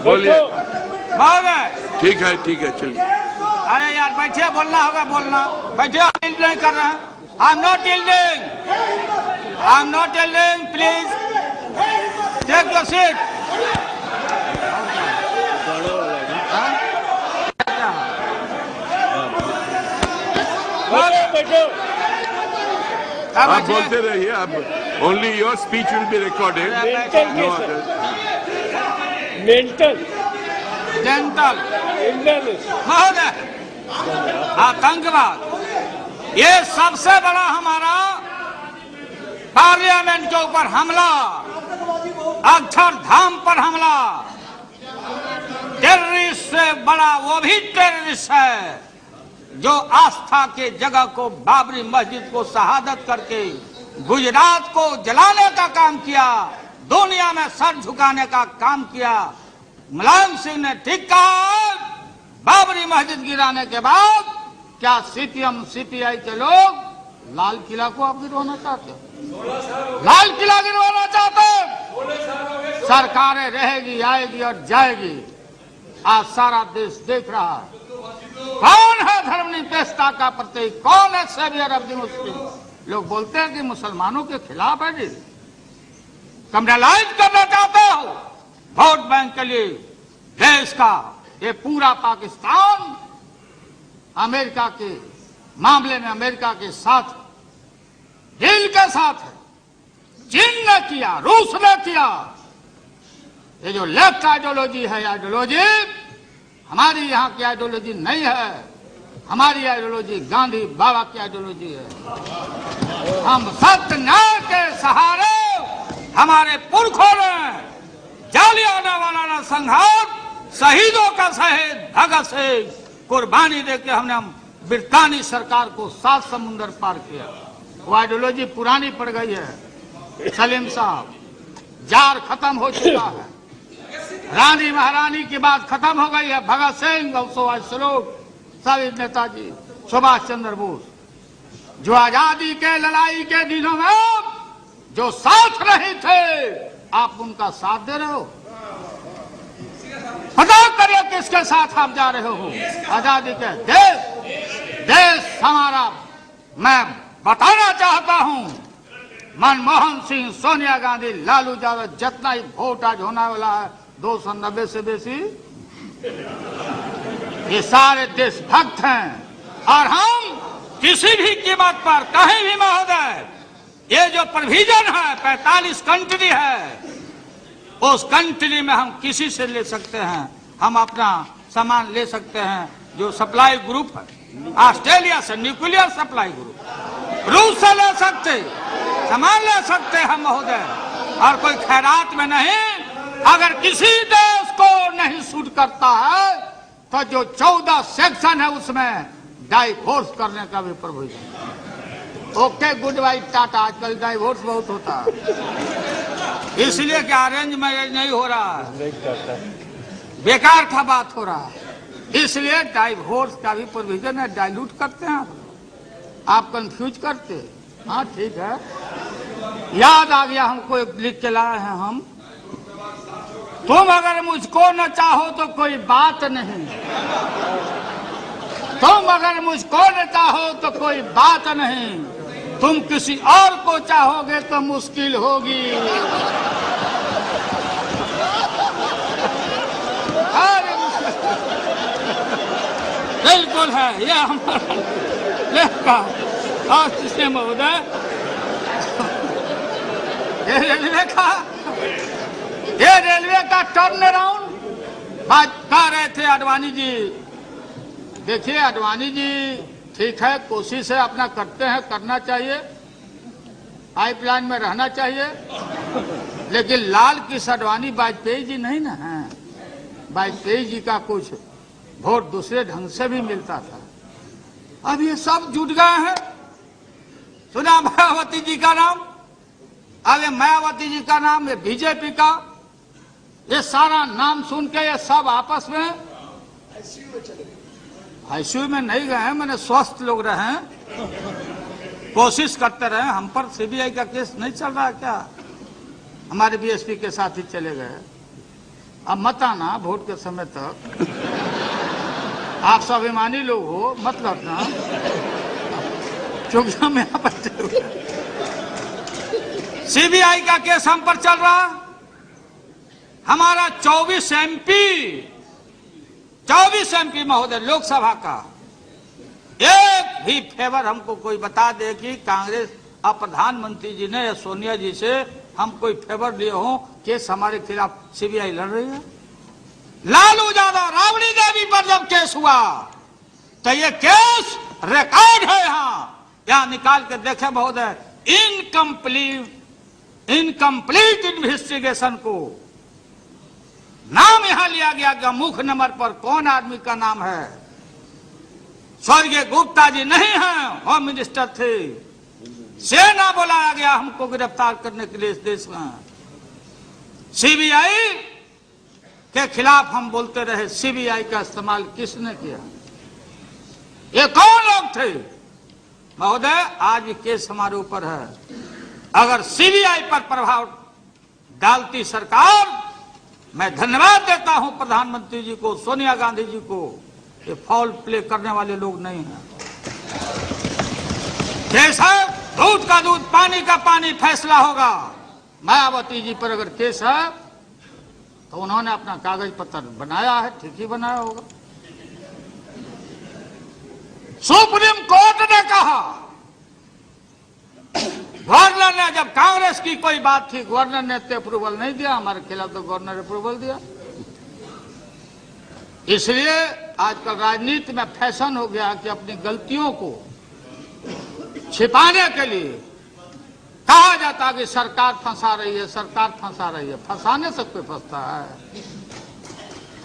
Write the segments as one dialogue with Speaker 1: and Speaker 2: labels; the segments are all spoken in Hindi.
Speaker 1: बोलिए।
Speaker 2: ठीक है चलिए।
Speaker 3: अरे यार बैठिए, बोलना होगा बोलना। बैठिए, नहीं कर रहे हैं। I am not yielding, please take your seat.
Speaker 1: आप बोलते रहिए। अब only your speech will be recorded.
Speaker 3: Gentle महोदय, आतंकवाद ये सबसे बड़ा हमारा पार्लियामेंट के ऊपर हमला, अक्षरधाम पर हमला, टेररिस्ट से बड़ा वो भी टेररिस्ट है जो आस्था के जगह को, बाबरी मस्जिद को शहादत करके गुजरात को जलाने का काम किया, दुनिया में सर झुकाने का काम किया। मुलायम सिंह ने ठीक कहा, बाबरी मस्जिद गिराने के बाद क्या सीपीएम सीपीआई के लोग लाल किला को आप गिरवाना चाहते हो? लाल किला गिरवाना चाहते हो? सरकारें रहेगी, आएगी और जाएगी। आज सारा देश देख रहा है कौन है धर्मनिरपेक्षता का प्रतीक, कौन है सेवियर ऑफ द मुस्लिम। लोग बोलते हैं कि मुसलमानों के खिलाफ है जी, कम्युनलाइज करना चाहते हो वोट बैंक के लिए देश का। ये पूरा पाकिस्तान अमेरिका के मामले में अमेरिका के साथ, दिल के साथ है। चीन ने किया, रूस ने किया। ये जो लेफ्ट आइडियोलॉजी है, आइडियोलॉजी हमारी यहाँ की आइडियोलॉजी नहीं है। हमारी आइडियोलॉजी गांधी बाबा की आइडियोलॉजी है। हम सत्य न्याय के सहारे, हमारे पुरखों ने जालियांवाला नरसंहार, शहीदों का शहीद भगत सिंह कुर्बानी देके हमने ब्रितानी सरकार को 7 समुंदर पार किया। वो आइडियोलॉजी पुरानी पड़ गई है। सलीम साहब, जार खत्म हो चुका है। रानी महारानी की बात खत्म हो गई है। भगत सिंह, सुभाष स्वरूप, शहीद नेताजी सुभाष चंद्र बोस जो आजादी के लड़ाई के दिनों में जो साथ रहे थे, आप उनका साथ दे रहे हो? पता करिए किसके साथ आप जा रहे हो। आजादी के देश हमारा, मैं बताना चाहता हूं, मनमोहन सिंह, सोनिया गांधी, लालू यादव, जितना ही वोट आज होने वाला है 290 से बेसी, ये सारे देशभक्त हैं। और हम किसी भी कीमत पर कहीं भी महोदय, ये जो प्रोविजन है 45 कंट्री है, उस कंट्री में हम किसी से ले सकते हैं, हम अपना सामान ले सकते हैं। जो सप्लाई ग्रुप है ऑस्ट्रेलिया से, न्यूक्लियर सप्लाई ग्रुप, रूस से ले सकते, सामान ले सकते हम महोदय। और कोई खैरात में नहीं। अगर किसी देश को नहीं सूट करता है तो जो 14 सेक्शन है उसमें डाइवोर्स करने का भी provision. Okay, good by, Tata. आजकल डाइवोर्स बहुत होता है, इसलिए कि अरेंज मैरिज नहीं हो रहा है, बेकार का बात हो रहा है, इसलिए डाइवोर्स का भी प्रोविजन है। डाइल्यूट करते हैं आप कंफ्यूज करते। हाँ ठीक है, याद आ गया हमको, एक लिख के लाए हैं हम। तुम अगर मुझको न चाहो तो कोई बात नहीं, तुम अगर मुझको न चाहो तो कोई बात नहीं, तुम किसी और को चाहोगे तो मुश्किल होगी। बिल्कुल है यह हमारा लेखा। और किसे महोदय, ये रेलवे का टर्न अराउंड बात कर रहे थे आडवाणी जी। देखिए आडवाणी जी, ठीक है, कोशिश है अपना करते हैं, करना चाहिए, पाइपलाइन में रहना चाहिए, लेकिन लाल किस आडवाणी वाजपेयी जी नहीं ना है। वाजपेयी जी का कुछ वोट दूसरे ढंग से भी मिलता था। अब ये सब जुट गए हैं। सुना मायावती जी का नाम, अब ये मायावती जी का नाम, ये बीजेपी का, ये सारा नाम सुन के ये सब आपस में आईसीयू में नहीं गए हैं, मैंने स्वस्थ लोग रहे, कोशिश करते रहे। हम पर सीबीआई का केस नहीं चल रहा क्या? हमारे बीएसपी के साथ ही चले गए। अब मत आना वोट के समय तक, आप स्वाभिमानी लोग हो, मत लौटना चुगला में आप सीबीआई का केस हम पर चल रहा। हमारा 24 एमपी महोदय लोकसभा का, एक भी फेवर हमको कोई बता दे कि कांग्रेस और प्रधानमंत्री जी ने या सोनिया जी से हम कोई फेवर लिए हो, केस हमारे खिलाफ सीबीआई लड़ रही है। लालू यादव राबड़ी देवी पर जब केस हुआ तो ये केस रिकॉर्ड है, यहाँ निकाल के देखे महोदय। इनकम्प्लीट इन्वेस्टिगेशन को नाम यहां लिया गया कि मुख्य नंबर पर कौन आदमी का नाम है। स्वर्गीय गुप्ता जी नहीं हैं, होम मिनिस्टर थे, सेना बुलाया गया हमको गिरफ्तार करने के लिए इस देश में। सीबीआई के खिलाफ हम बोलते रहे, सीबीआई का इस्तेमाल किसने किया, ये कौन लोग थे महोदय। आज ये केस हमारे ऊपर है। अगर सीबीआई पर प्रभाव डालती सरकार, मैं धन्यवाद देता हूं प्रधानमंत्री जी को, सोनिया गांधी जी को। ये फाउल प्ले करने वाले लोग नहीं हैं। केस है, दूध का दूध पानी का पानी फैसला होगा। मायावती जी पर अगर केस है तो उन्होंने अपना कागज पत्र बनाया है, ठीक ही बनाया होगा। सुप्रीम कोर्ट ने कहा, गवर्नर ने, जब कांग्रेस की कोई बात थी गवर्नर ने तो अप्रूवल नहीं दिया, हमारे खिलाफ तो गवर्नर ने अप्रूवल दिया। इसलिए आजकल राजनीति में फैशन हो गया कि अपनी गलतियों को छिपाने के लिए कहा जाता कि सरकार फंसा रही है, सरकार फंसा रही है। फंसाने से कोई फंसता है,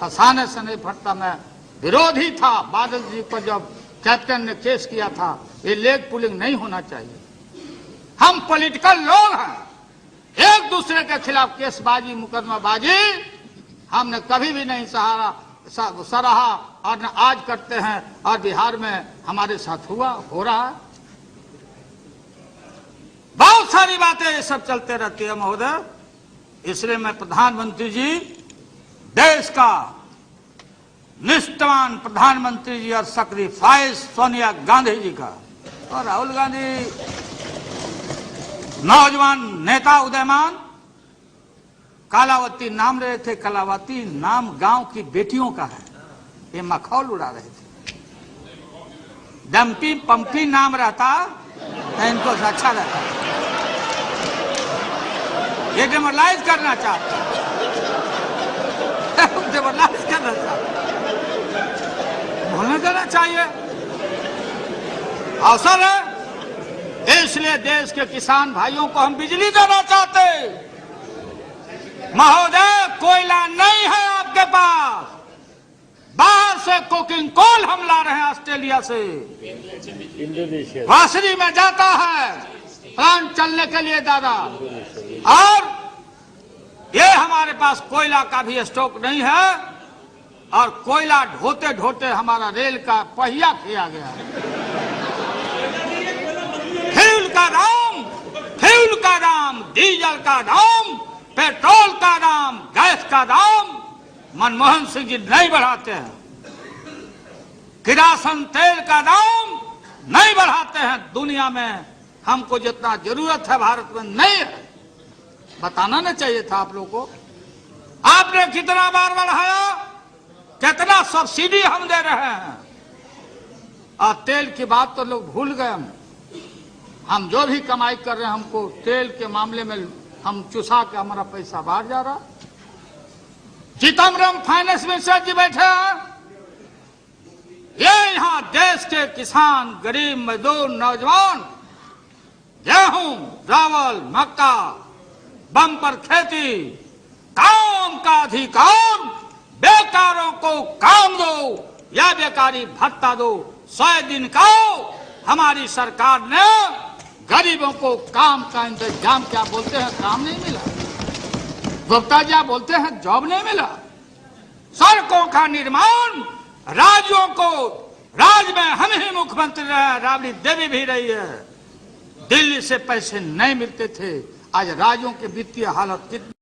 Speaker 3: फंसाने से नहीं फंसता। मैं विरोधी था बादल जी को जब कैप्टन ने केस किया था, ये लेग पुलिंग नहीं होना चाहिए। हम पॉलिटिकल लोग हैं, एक दूसरे के खिलाफ केसबाजी मुकदमाबाजी हमने कभी भी नहीं सराहा और न आज करते हैं, और बिहार में हमारे साथ हो रहा है। बहुत सारी बातें ये सब चलते रहती है महोदय। इसलिए मैं प्रधानमंत्री जी, देश का निष्ठावान प्रधानमंत्री जी और सैक्रिफाइस सोनिया गांधी जी का, और राहुल गांधी नौजवान नेता उदयमान, कालावती नाम रहे थे, कालावती नाम गांव की बेटियों का है, ये मखौल उड़ा रहे थे। डम्पी पंपी नाम रहता तो इनको अच्छा रहता। ये डेमोरलाइज करना चाहते, डेमोरलाइज करना चाहते, बोलने देना चाहिए, अवसर है। इसलिए देश के किसान भाइयों को हम बिजली देना चाहते। महोदय, कोयला नहीं है आपके पास, बाहर से कोकिंग कोल हम ला रहे हैं ऑस्ट्रेलिया से, इंडोनेशिया, वासरी में जाता है प्लांट चलने के लिए दादा। और ये हमारे पास कोयला का भी स्टॉक नहीं है, और कोयला ढोते ढोते हमारा रेल का पहिया खिया गया है। फ्यूल का दाम, डीजल का दाम, पेट्रोल का दाम, गैस का दाम मनमोहन सिंह जी नहीं बढ़ाते हैं। किरासन तेल का दाम नहीं बढ़ाते हैं। दुनिया में हमको जितना जरूरत है भारत में नहीं है। बताना ना चाहिए था आप लोगों को। आपने कितना बार बढ़ाया, कितना सब्सिडी हम दे रहे हैं, और तेल की बात तो लोग भूल गए। हम जो भी कमाई कर रहे हैं, हमको तेल के मामले में हम चुसा के हमारा पैसा बाहर जा रहा। चिदम्बरम फाइनेंस मिनिस्टर जी बैठे हैं, ये यहाँ देश के किसान, गरीब मजदूर, नौजवान गेहूं, चावल, मक्का, बम्पर खेती, काम का अधिकार, बेकारों को काम दो या बेकारी भत्ता दो। 100 दिन का हमारी सरकार ने गरीबों को काम का इंतजाम, क्या बोलते हैं, काम नहीं मिला। गुप्ता जी बोलते हैं जॉब नहीं मिला। सड़कों का निर्माण, राज्यों को, राज्य में हम ही मुख्यमंत्री रहे, राबड़ी देवी भी रही है। दिल्ली से पैसे नहीं मिलते थे, आज राज्यों की वित्तीय हालत कितनी